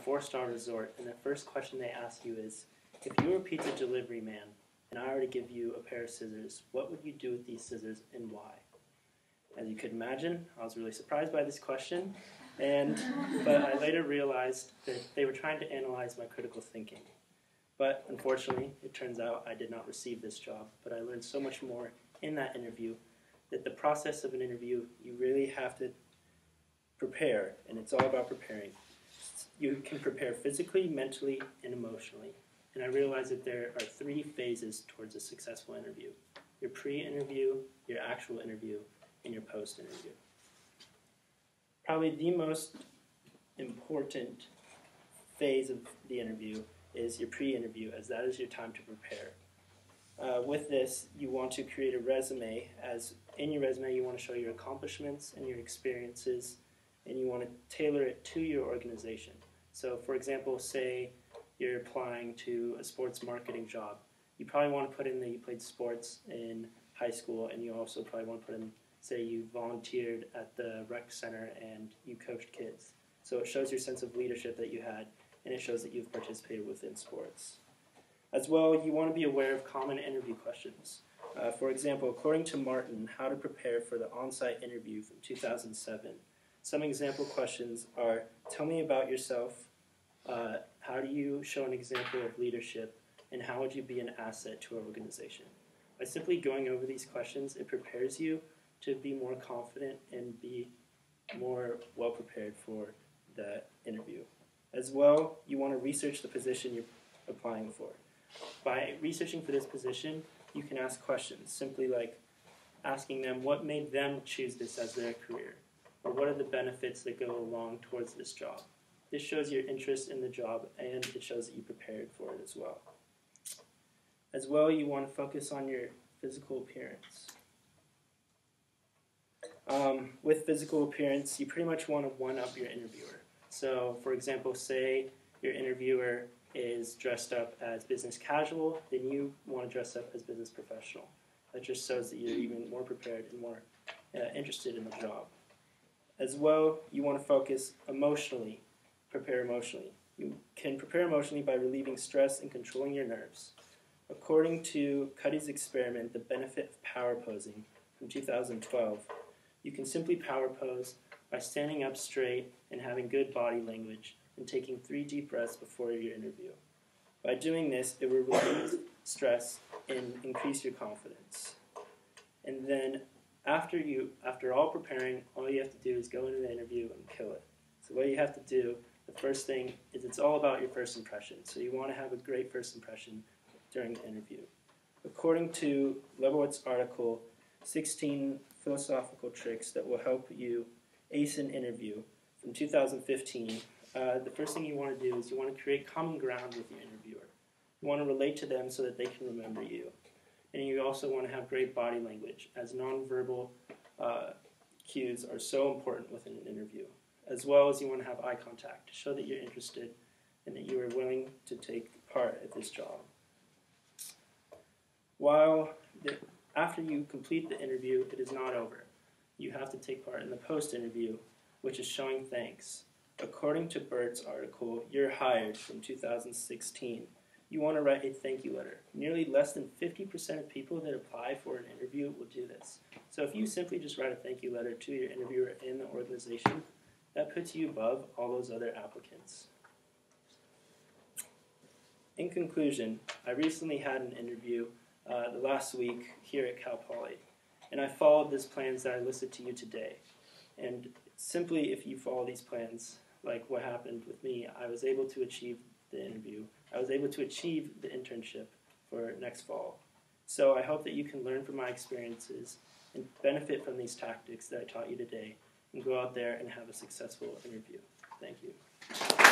4-star resort, and the first question they ask you is, if you were a pizza delivery man and I were to give you a pair of scissors, what would you do with these scissors and why? As you could imagine, I was really surprised by this question, but I later realized that they were trying to analyze my critical thinking. But unfortunately, it turns out I did not receive this job, but I learned so much more in that interview that the process of an interview, you really have to prepare, and it's all about preparing. You can prepare physically, mentally, and emotionally. And I realized that there are 3 phases towards a successful interview: your pre-interview, your actual interview, and your post-interview. Probably the most important phase of the interview is your pre-interview, as that is your time to prepare. With this, you want to create a resume, as in your resume you want to show your accomplishments and your experiences, and you want to tailor it to your organization. So for example, say you're applying to a sports marketing job. You probably want to put in that you played sports in high school, and you also probably want to put in, say you volunteered at the rec center and you coached kids. So it shows your sense of leadership that you had, and it shows that you've participated within sports. As well, you want to be aware of common interview questions. For example, according to Martin, How to Prepare for the On-Site Interview from 2007, some example questions are, tell me about yourself, how do you show an example of leadership, and how would you be an asset to our organization? By simply going over these questions, it prepares you to be more confident and be more well-prepared for the interview. As well, you want to research the position you're applying for. By researching for this position, you can ask questions, simply like asking them what made them choose this as their career, or what are the benefits that go along towards this job. This shows your interest in the job, and it shows that you prepared for it as well. As well, you want to focus on your physical appearance. With physical appearance, you pretty much want to one-up your interviewer. So, for example, say your interviewer is dressed up as business casual, then you want to dress up as business professional. That just shows that you're even more prepared and more interested in the job. As well, you want to focus emotionally, prepare emotionally. You can prepare emotionally by relieving stress and controlling your nerves. According to Cuddy's experiment, The Benefit of Power Posing from 2012, you can simply power pose by standing up straight and having good body language and taking 3 deep breaths before your interview. By doing this, it will relieve stress and increase your confidence. And then after all preparing, all you have to do is go into the interview and kill it. So what you have to do, the first thing is it's all about your first impression. So you want to have a great first impression during the interview. According to Lebowitz' article, 16 Philosophical Tricks That Will Help You Ace an Interview from 2015, the first thing you want to do is you want to create common ground with your interviewer. You want to relate to them so that they can remember you. And you also want to have great body language, as nonverbal cues are so important within an interview. As well as you want to have eye contact to show that you're interested and that you are willing to take part at this job. After you complete the interview, it is not over. You have to take part in the post-interview, which is showing thanks. According to Bert's article, You're Hired from 2016, you want to write a thank you letter. Nearly less than 50% of people that apply for an interview will do this. So if you simply just write a thank you letter to your interviewer and the organization, that puts you above all those other applicants. In conclusion, I recently had an interview the last week here at Cal Poly, and I followed these plans that I listed to you today. And simply, if you follow these plans, like what happened with me, I was able to achieve the interview. I was able to achieve the internship for next fall. So I hope that you can learn from my experiences and benefit from these tactics that I taught you today and go out there and have a successful interview. Thank you.